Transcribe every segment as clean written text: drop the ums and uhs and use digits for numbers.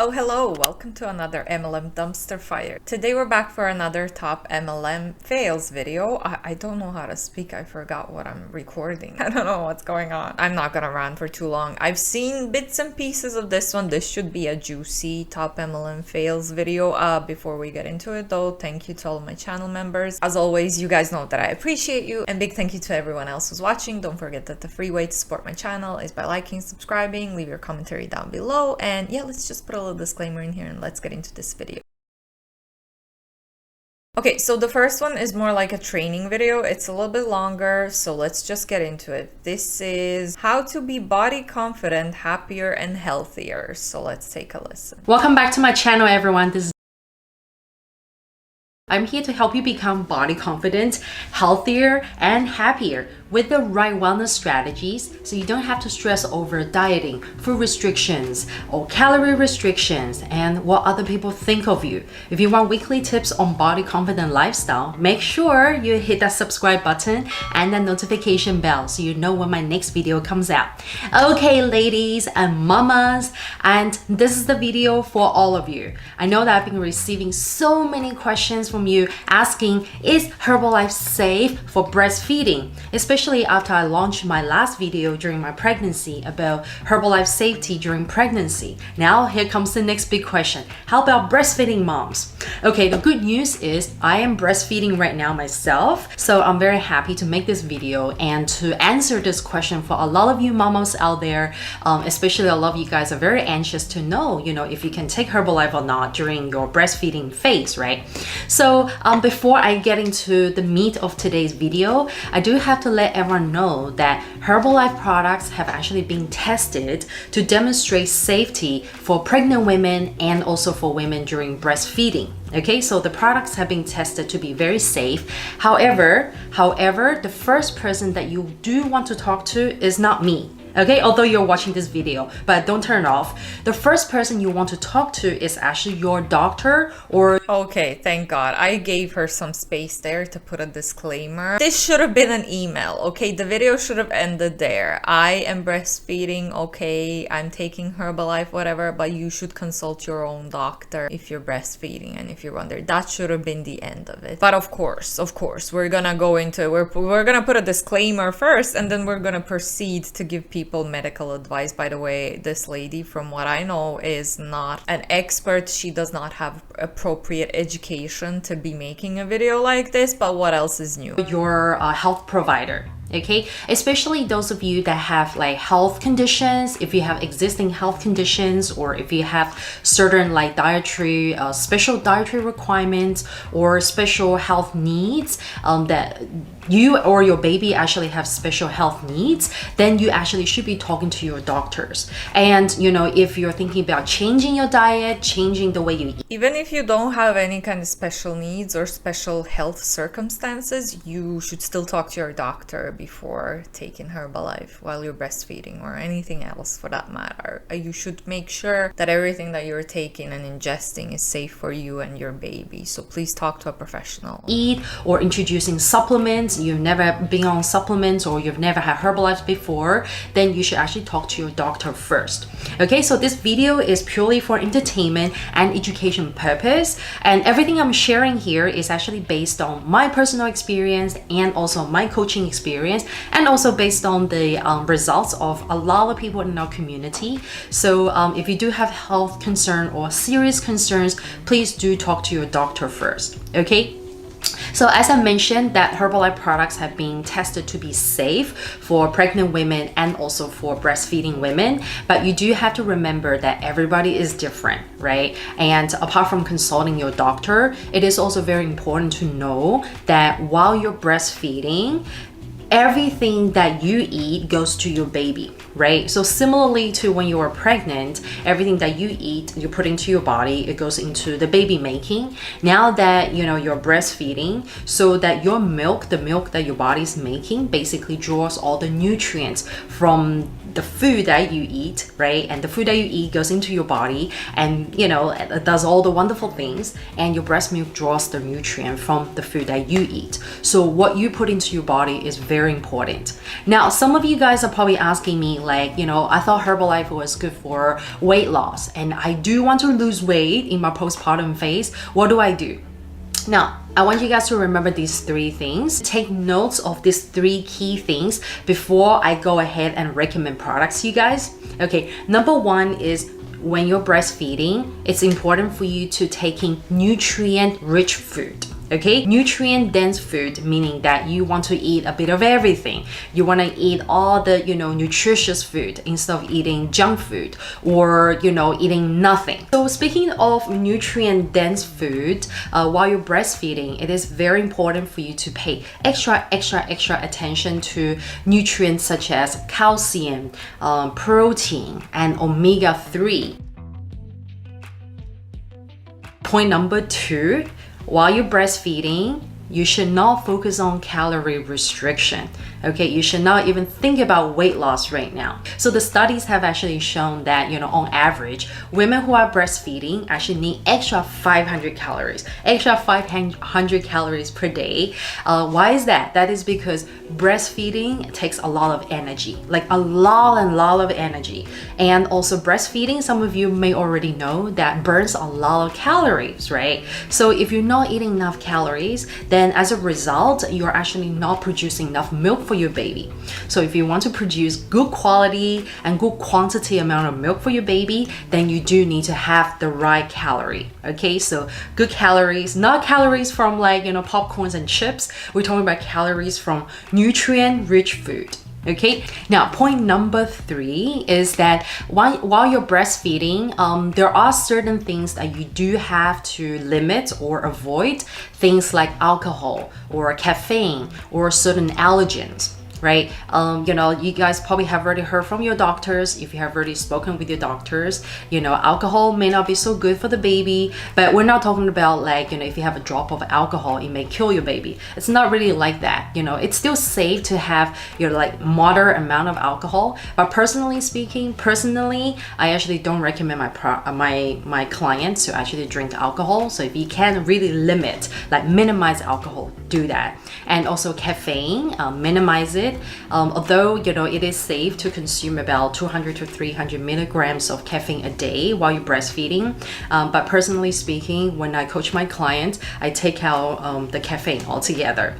Oh, hello, welcome to another MLM dumpster fire. Today we're back for another top MLM fails video. I don't know how to speak. I forgot what I'm recording. I don't know what's going on. I'm not gonna rant for too long. I've seen bits and pieces of this one. This should be a juicy top MLM fails video. Before we get into it though, thank you to all of my channel members. As always, you guys know that I appreciate you, and big thank you to everyone else who's watching. Don't forget that the free way to support my channel is by liking, subscribing, leave your commentary down below, and yeah, let's just put a little disclaimer in here and let's get into this video. Okay, so the first one is more like a training video. It's a little bit longer, so let's just get into it. This is how to be body confident, happier, and healthier. So let's take a listen. Welcome back to my channel, everyone. I'm here to help you become body confident, healthier, and happier with the right wellness strategies, so you don't have to stress over dieting, food restrictions, or calorie restrictions, and what other people think of you. If you want weekly tips on body confident lifestyle, make sure you hit that subscribe button and that notification bell so you know when my next video comes out. Okay, ladies and mamas, and this is the video for all of you. I know that I've been receiving so many questions from you asking, is Herbalife safe for breastfeeding? Especially after I launched my last video during my pregnancy about Herbalife safety during pregnancy. Now here comes the next big question. How about breastfeeding moms? Okay, the good news is I am breastfeeding right now myself, so I'm very happy to make this video and to answer this question for a lot of you mamas out there. Especially a lot of you guys are very anxious to know, if you can take Herbalife or not during your breastfeeding phase, right? So before I get into the meat of today's video, I do have to let everyone know that Herbalife products have actually been tested to demonstrate safety for pregnant women and also for women during breastfeeding. Okay, so the products have been tested to be very safe. However, the first person that you do want to talk to is not me. Okay, although you're watching this video, but don't turn it off. The first person you want to talk to is actually your doctor or... Okay, thank God. I gave her some space there to put a disclaimer. This should have been an email, okay? The video should have ended there. I am breastfeeding, okay? I'm taking Herbalife, whatever, but you should consult your own doctor if you're breastfeeding and if you're wondering. That should have been the end of it. But of course, we're gonna go into it. We're gonna put a disclaimer first, and then we're gonna proceed to give people medical advice. By the way, this lady, from what I know, is not an expert. She does not have appropriate education to be making a video like this, but what else is new? Your health provider. Okay, especially those of you that have like health conditions, if you have existing health conditions, or if you have certain like dietary special dietary requirements or special health needs, that you or your baby actually have special health needs, then you actually should be talking to your doctors. And if you're thinking about changing your diet, changing the way you eat, even if you don't have any kind of special needs or special health circumstances, you should still talk to your doctor before taking Herbalife while you're breastfeeding, or anything else for that matter. You should make sure that everything that you're taking and ingesting is safe for you and your baby. So please talk to a professional. Eat or introducing supplements, you've never been on supplements or you've never had Herbalife before, then you should actually talk to your doctor first. Okay, so this video is purely for entertainment and education purpose, and everything I'm sharing here is actually based on my personal experience and also my coaching experience, and also based on the results of a lot of people in our community. So if you do have health concern or serious concerns, please do talk to your doctor first. Okay, so as I mentioned, that Herbalife products have been tested to be safe for pregnant women and also for breastfeeding women, but you do have to remember that everybody is different, right? And apart from consulting your doctor, it is also very important to know that while you're breastfeeding, everything that you eat goes to your baby, right? So similarly to when you are pregnant, everything that you eat, you put into your body, it goes into the baby making. Now that you're breastfeeding, so that your milk, the milk that your body's making, basically draws all the nutrients from the food that you eat, right? And the food that you eat goes into your body and, you know, it does all the wonderful things, and your breast milk draws the nutrient from the food that you eat. So what you put into your body is very important. Now, some of you guys are probably asking me like, you know, I thought Herbalife was good for weight loss, and I do want to lose weight in my postpartum phase. What do I do? Now, I want you guys to remember these 3 things. Take notes of these 3 key things before I go ahead and recommend products to you guys. Okay, number 1 is when you're breastfeeding, it's important for you to taking nutrient-rich food. Okay, nutrient dense food, meaning that you want to eat a bit of everything. You want to eat all the, you know, nutritious food instead of eating junk food or, you know, eating nothing. So speaking of nutrient dense food, while you're breastfeeding, it is very important for you to pay extra attention to nutrients such as calcium, protein, and omega-3. Point number 2, while you're breastfeeding, you should not focus on calorie restriction. Okay, you should not even think about weight loss right now. So the studies have actually shown that, you know, on average, women who are breastfeeding actually need extra 500 calories per day. Why is that? That is because breastfeeding takes a lot of energy, like a lot of energy. And also breastfeeding, some of you may already know, that burns a lot of calories, right? So if you're not eating enough calories, then as a result, you're actually not producing enough milk for your baby. So if you want to produce good quality and good quantity amount of milk for your baby, then you do need to have the right calorie. Okay, so good calories, not calories from like, you know, popcorns and chips. We're talking about calories from nutrient-rich food. Okay, now point number 3 is that while you're breastfeeding, there are certain things that you do have to limit or avoid, things like alcohol or caffeine or certain allergens. Right? You know, you guys probably have already heard from your doctors. If you have already spoken with your doctors, you know, alcohol may not be so good for the baby, but we're not talking about like, you know, if you have a drop of alcohol, it may kill your baby. It's not really like that. You know, it's still safe to have your like moderate amount of alcohol. But personally speaking, I actually don't recommend my clients to actually drink alcohol. So if you can really limit, like minimize alcohol, do that. And also caffeine, minimize it. Although, you know, it is safe to consume about 200 to 300 milligrams of caffeine a day while you're breastfeeding. But personally speaking, when I coach my clients, I take out the caffeine altogether.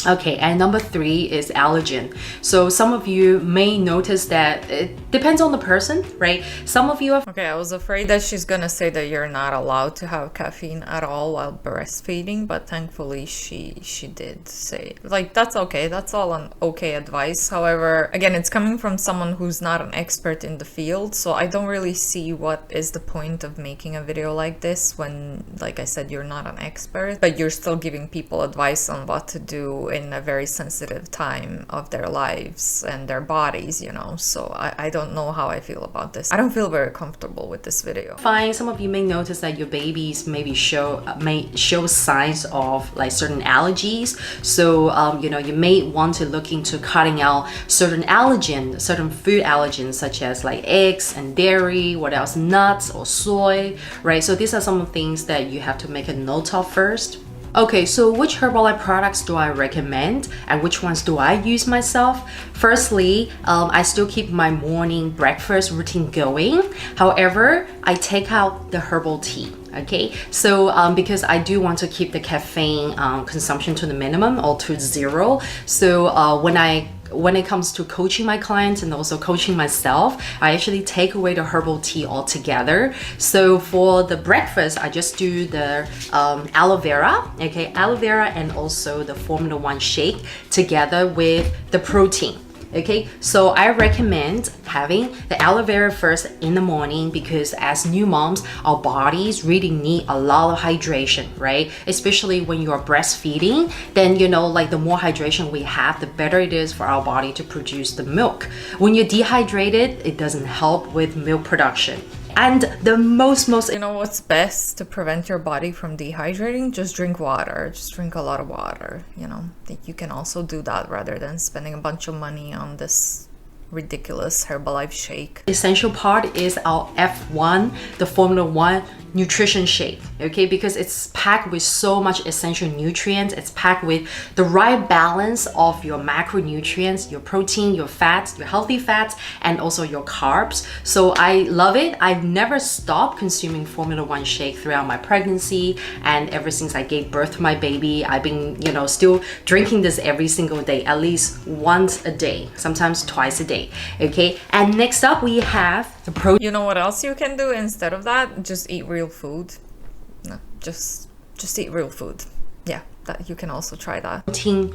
Okay, and number 3 is allergen. So some of you may notice that it depends on the person, right? Some of you are... Okay, I was afraid that she's gonna say that you're not allowed to have caffeine at all while breastfeeding, but thankfully she did say, like, that's okay. That's all an okay advice. However, again, it's coming from someone who's not an expert in the field, so I don't really see what is the point of making a video like this when, like I said, you're not an expert, but you're still giving people advice on what to do in a very sensitive time of their lives and their bodies, you know. So I don't know how I feel about this. I don't feel very comfortable with this video. Fine, some of you may notice that your babies may show signs of like certain allergies. So you know, you may want to look into cutting out certain food allergens such as like eggs and dairy, what else, nuts or soy, right? So these are some of the things that you have to make a note of first. Okay, so which Herbalife products do I recommend and which ones do I use myself? Firstly, I still keep my morning breakfast routine going. However, I take out the herbal tea. Okay, so because I do want to keep the caffeine consumption to the minimum or to 0. So when it comes to coaching my clients and also coaching myself, I actually take away the herbal tea altogether. So for the breakfast, I just do the aloe vera, okay, aloe vera and also the Formula 1 shake together with the protein. Okay, so I recommend having the aloe vera first in the morning because as new moms, our bodies really need a lot of hydration, right? Especially when you're breastfeeding, then you know, like the more hydration we have, the better it is for our body to produce the milk. When you're dehydrated, it doesn't help with milk production. And the most you know what's best to prevent your body from dehydrating? Just drink water. Just drink a lot of water. You know, you can also do that rather than spending a bunch of money on this ridiculous Herbalife shake. Essential part is our F1, the Formula 1 nutrition shake, okay, because it's packed with so much essential nutrients. It's packed with the right balance of your macronutrients, your protein, your fats, your healthy fats, and also your carbs. So I love it. I've never stopped consuming Formula 1 shake throughout my pregnancy, and ever since I gave birth to my baby, I've been, you know, still drinking this every single day, at least once a day, sometimes twice a day, okay. And next up we have the protein. You know what else you can do instead of that? Just eat real food. No, just eat real food. Yeah, that you can also try that. Protein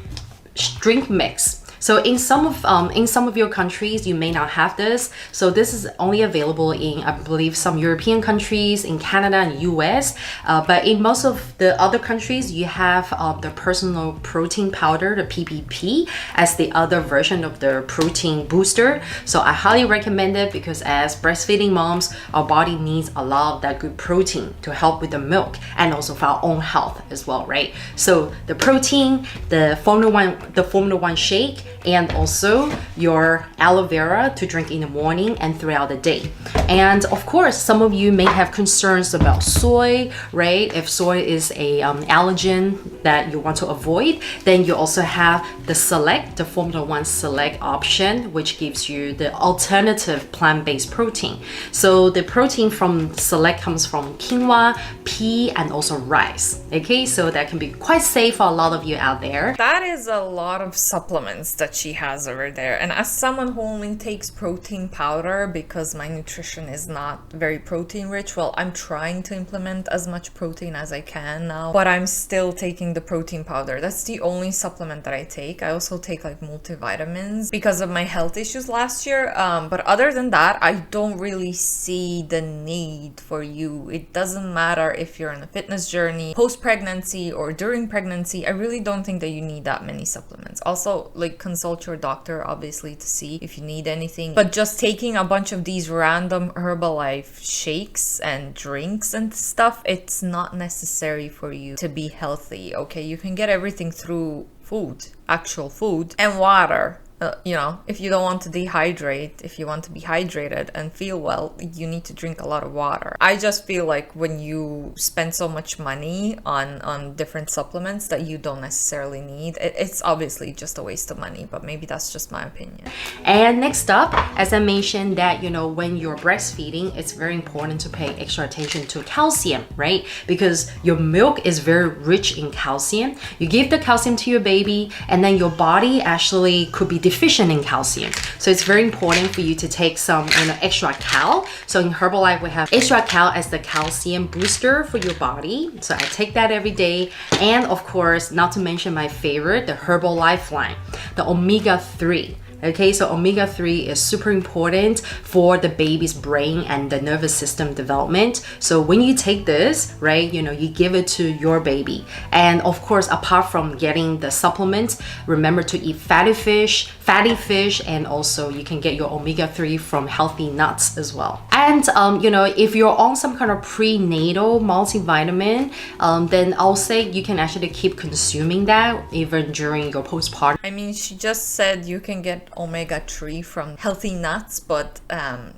drink mix. So in some of your countries, you may not have this. So this is only available in, I believe, some European countries, in Canada and US. But in most of the other countries, you have the personal protein powder, the PPP, as the other version of the protein booster. So I highly recommend it because as breastfeeding moms, our body needs a lot of that good protein to help with the milk and also for our own health as well, right? So the protein, the Formula 1 shake, and also your aloe vera to drink in the morning and throughout the day. And of course, some of you may have concerns about soy, right? If soy is a allergen that you want to avoid, then you also have the Formula 1 Select option, which gives you the alternative plant-based protein. So the protein from Select comes from quinoa, pea, and also rice. Okay, so that can be quite safe for a lot of you out there. That is a lot of supplements that she has over there. And as someone who only takes protein powder because my nutrition is not very protein rich, well, I'm trying to implement as much protein as I can now, but I'm still taking the protein powder. That's the only supplement that I take. I also take like multivitamins because of my health issues last year. But other than that, I don't really see the need for you. It doesn't matter if you're on a fitness journey, post-pregnancy or during pregnancy. I really don't think that you need that many supplements. Also, like, consult your doctor obviously to see if you need anything, but just taking a bunch of these random Herbalife shakes and drinks and stuff, it's not necessary for you to be healthy, okay? You can get everything through food, actual food, and water. You know, if you don't want to dehydrate, if you want to be hydrated and feel well, you need to drink a lot of water. I just feel like when you spend so much money on different supplements that you don't necessarily need, it's obviously just a waste of money, but maybe that's just my opinion. And next up, as I mentioned that, you know, when you're breastfeeding, it's very important to pay extra attention to calcium, right? Because your milk is very rich in calcium. You give the calcium to your baby, and then your body actually could be deficient in calcium. So it's very important for you to take some, you know, extra cal. So in Herbalife, we have extra cal as the calcium booster for your body. So I take that every day. And of course, not to mention my favorite, the Herbalife line, the omega-3. Okay, so omega-3 is super important for the baby's brain and the nervous system development. So when you take this, right, you know, you give it to your baby. And of course, apart from getting the supplements, remember to eat fatty fish, and also you can get your omega-3 from healthy nuts as well. And, you know, if you're on some kind of prenatal multivitamin, then I'll say you can actually keep consuming that even during your postpartum. I mean, she just said you can get omega-3 from healthy nuts, but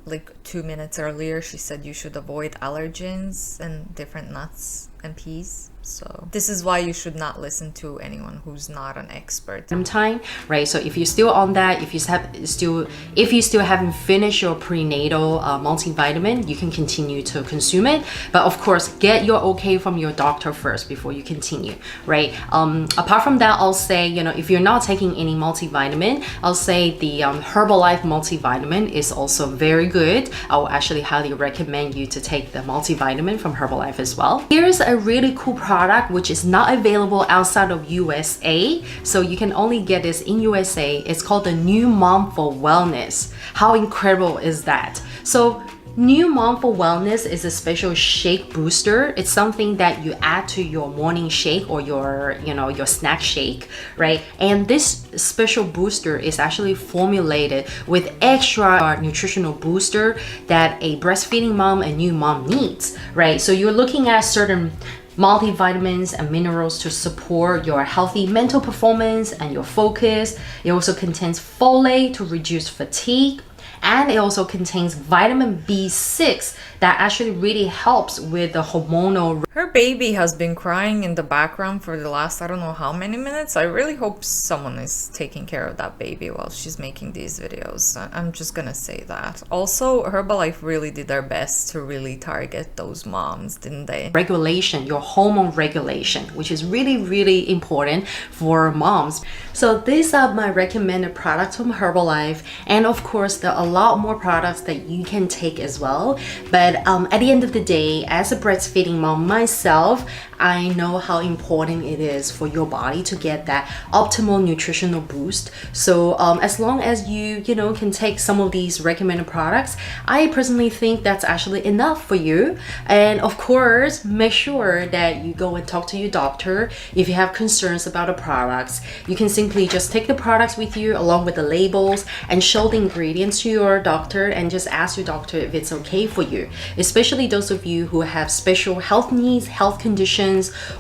like 2 minutes earlier she said you should avoid allergens and different nuts and peas. So this is why you should not listen to anyone who's not an expert. Time, right? So if you're still on that, if you still haven't finished your prenatal multivitamin, you can continue to consume it. But of course, get your okay from your doctor first before you continue, right? Apart from that, I'll say, you know, if you're not taking any multivitamin, I'll say the Herbalife multivitamin is also very good. I will actually highly recommend you to take the multivitamin from Herbalife as well. Here's a really cool product which is not available outside of USA, so you can only get this in USA. It's called the New Mom for Wellness. How incredible is that? So New Mom for Wellness is a special shake booster. It's something that you add to your morning shake or your, you know, your snack shake, right? And this special booster is actually formulated with extra nutritional booster that a breastfeeding mom and new mom needs, right? So you're looking at certain multivitamins and minerals to support your healthy mental performance and your focus. It also contains folate to reduce fatigue. And it also contains vitamin B6 that actually really helps with the hormonal. Her baby has been crying in the background for the last I don't know how many minutes. I really hope someone is taking care of that baby while she's making these videos. I'm just gonna say that. Also, Herbalife really did their best to really target those moms, didn't they? Regulation, your hormone regulation, which is really, really important for moms. So these are my recommended products from Herbalife. And of course, there are a lot more products that you can take as well. But at the end of the day, as a breastfeeding mom myself, I know how important it is for your body to get that optimal nutritional boost. So as long as you can take some of these recommended products, I personally think that's actually enough for you. And of course, make sure that you go and talk to your doctor if you have concerns about the products. You can simply just take the products with you along with the labels and show the ingredients to your doctor and just ask your doctor if it's okay for you, especially those of you who have special health needs, health conditions,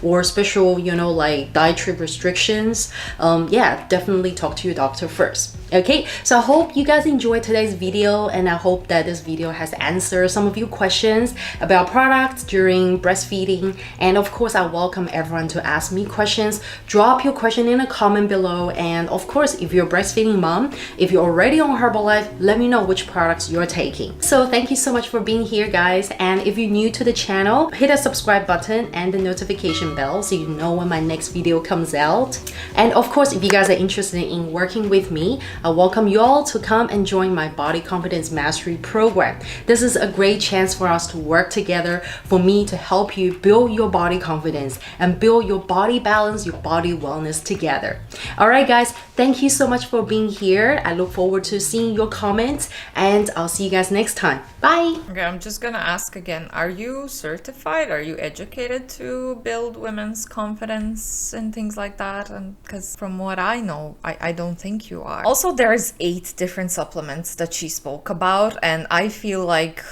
or special like dietary restrictions. Yeah, definitely talk to your doctor first. Okay, so I hope you guys enjoyed today's video, and I hope that this video has answered some of your questions about products during breastfeeding. And of course, I welcome everyone to ask me questions. Drop your question in a comment below, and of course, if you're a breastfeeding mom, if you're already on Herbalife, let me know which products you're taking. So thank you so much for being here, guys. And if you're new to the channel, hit that subscribe button and the notification bell so you know when my next video comes out. And of course, if you guys are interested in working with me, I welcome you all to come and join my Body Confidence Mastery program. This is a great chance for us to work together, for me to help you build your body confidence and build your body balance, your body wellness together. All right, guys, thank you so much for being here. I look forward to seeing your comments, and I'll see you guys next time. Bye. Okay, I'm just gonna ask again, are you certified? Are you educated to build women's confidence and things like that? And because from what I know, I don't think you are. Also, there's 8 different supplements that she spoke about, and I feel like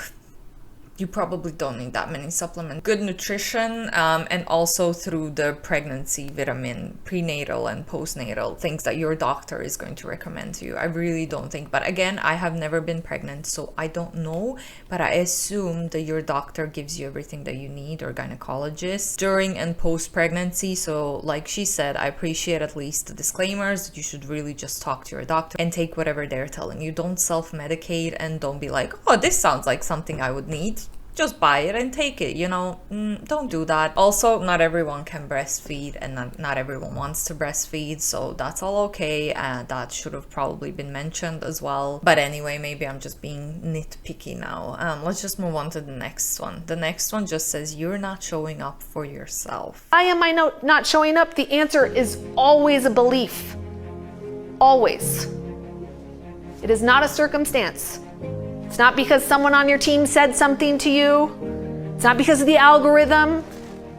you probably don't need that many supplements. Good nutrition, and also through the pregnancy vitamin, prenatal and postnatal, things that your doctor is going to recommend to you. I really don't think, but again, I have never been pregnant, so I don't know, but I assume that your doctor gives you everything that you need, or gynecologist, during and post pregnancy. So like she said, I appreciate at least the disclaimers that you should really just talk to your doctor and take whatever they're telling you. Don't self-medicate, and don't be like, oh, this sounds like something I would need, just buy it and take it, don't do that. Also, not everyone can breastfeed, and not everyone wants to breastfeed, so that's all okay, and that should have probably been mentioned as well. But anyway, maybe I'm just being nitpicky now. Let's just move on to the next one. The next one just says, you're not showing up for yourself. Why am I not showing up? The answer is always a belief. Always. It is not a circumstance. It's not because someone on your team said something to you. It's not because of the algorithm.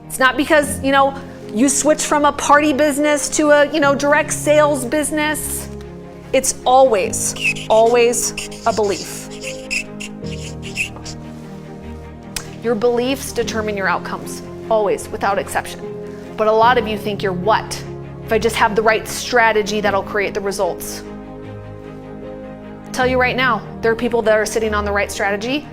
It's not because, you switched from a party business to a, direct sales business. It's always a belief. Your beliefs determine your outcomes, always, without exception. But a lot of you think you're what? If I just have the right strategy, that'll create the results. Tell you right now, there are people that are sitting on the right strategy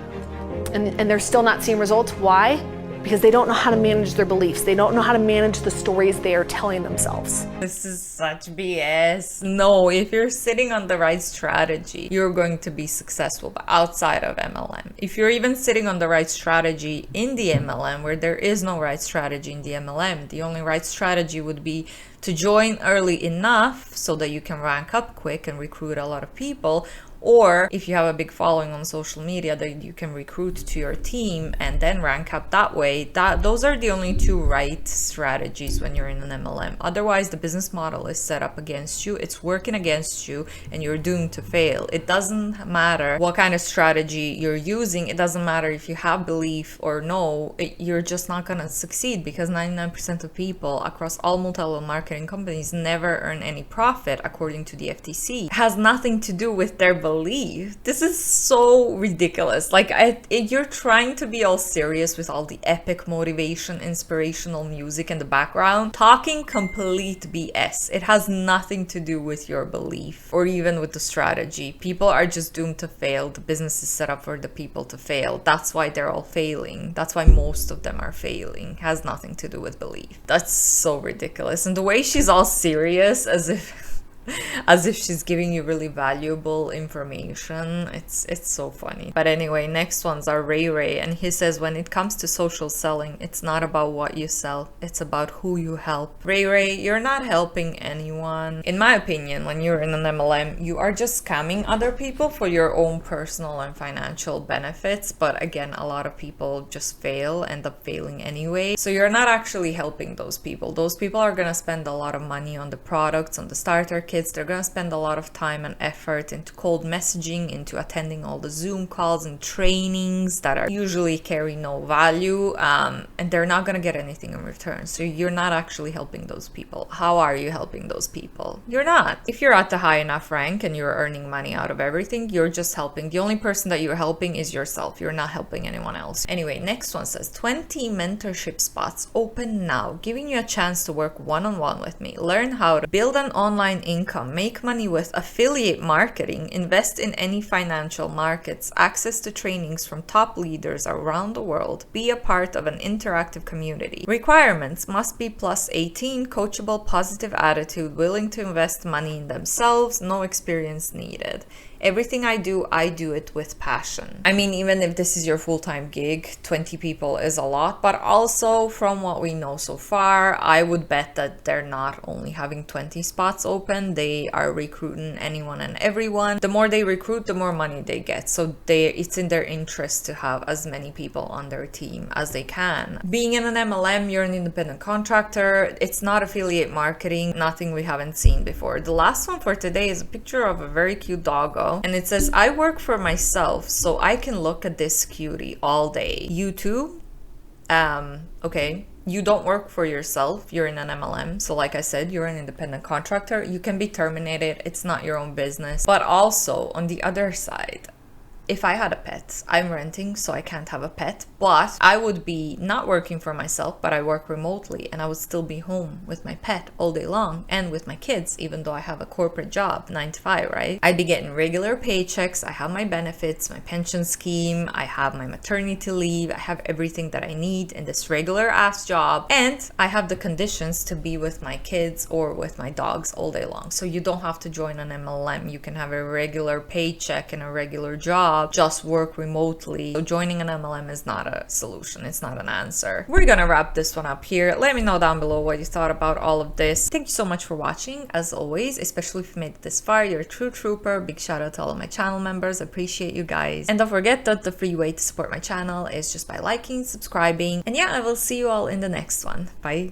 and they're still not seeing results. Why? Because they don't know how to manage their beliefs. They don't know how to manage the stories they are telling themselves. This is such BS. No, if you're sitting on the right strategy, you're going to be successful, but outside of MLM. If you're even sitting on the right strategy in the MLM, where there is no right strategy in the MLM, the only right strategy would be to join early enough so that you can rank up quick and recruit a lot of people, or if you have a big following on social media that you can recruit to your team and then rank up that way. Those are the only 2 right strategies when you're in an MLM. Otherwise, the business model is set up against you, it's working against you, and you're doomed to fail. It doesn't matter what kind of strategy you're using. It doesn't matter if you have belief or no, you're just not gonna succeed, because 99% of people across all multi-level marketing companies never earn any profit according to the FTC. It has nothing to do with their belief belief. This is so ridiculous. Like, you're trying to be all serious with all the epic motivation, inspirational music in the background, talking complete BS. It has nothing to do with your belief or even with the strategy. People are just doomed to fail. The business is set up for the people to fail. That's why they're all failing. That's why most of them are failing. It has nothing to do with belief. That's so ridiculous. And the way she's all serious, as if she's giving you really valuable information, it's so funny. But anyway, next ones are Ray, and he says, when it comes to social selling, it's not about what you sell, it's about who you help. Ray, you're not helping anyone. In my opinion, when you're in an MLM, you are just scamming other people for your own personal and financial benefits. But again, a lot of people just end up failing anyway. So you're not actually helping those people. Those people are gonna spend a lot of money on the products, on the starter kit. They're going to spend a lot of time and effort into cold messaging, into attending all the Zoom calls and trainings that are usually carry no value, and they're not going to get anything in return. So you're not actually helping those people. How are you helping those people? You're not. If you're at the high enough rank and you're earning money out of everything, you're just helping. The only person that you're helping is yourself. You're not helping anyone else. Anyway, next one says 20 mentorship spots open now, giving you a chance to work one-on-one with me. Learn how to build an online income, make money with affiliate marketing, invest in any financial markets, access to trainings from top leaders around the world, be a part of an interactive community. Requirements: must be plus 18, coachable, positive attitude, willing to invest money in themselves, no experience needed. Everything I do it with passion. I mean, even if this is your full-time gig, 20 people is a lot, but also from what we know so far, I would bet that they're not only having 20 spots open, they are recruiting anyone and everyone. The more they recruit, the more money they get. So it's in their interest to have as many people on their team as they can. Being in an MLM, you're an independent contractor. It's not affiliate marketing, nothing we haven't seen before. The last one for today is a picture of a very cute doggo. And it says, I work for myself, so I can look at this cutie all day. You too? Okay. You don't work for yourself. You're in an MLM. So like I said, you're an independent contractor. You can be terminated. It's not your own business. But also, on the other side, if I had a pet, I'm renting, so I can't have a pet, but I would be not working for myself, but I work remotely, and I would still be home with my pet all day long and with my kids, even though I have a corporate job, 9 to 5, right? I'd be getting regular paychecks. I have my benefits, my pension scheme, I have my maternity leave, I have everything that I need in this regular ass job, and I have the conditions to be with my kids or with my dogs all day long. So you don't have to join an MLM. You can have a regular paycheck and a regular job, just work remotely. So joining an MLM is not a solution. It's not an answer. We're gonna wrap this one up here. Let me know down below what you thought about all of this. Thank you so much for watching, as always, especially if you made it this far. You're a true trooper. Big shout out to all of my channel members. Appreciate you guys. And don't forget that the free way to support my channel is just by liking, subscribing, and yeah, I will see you all in the next one. Bye.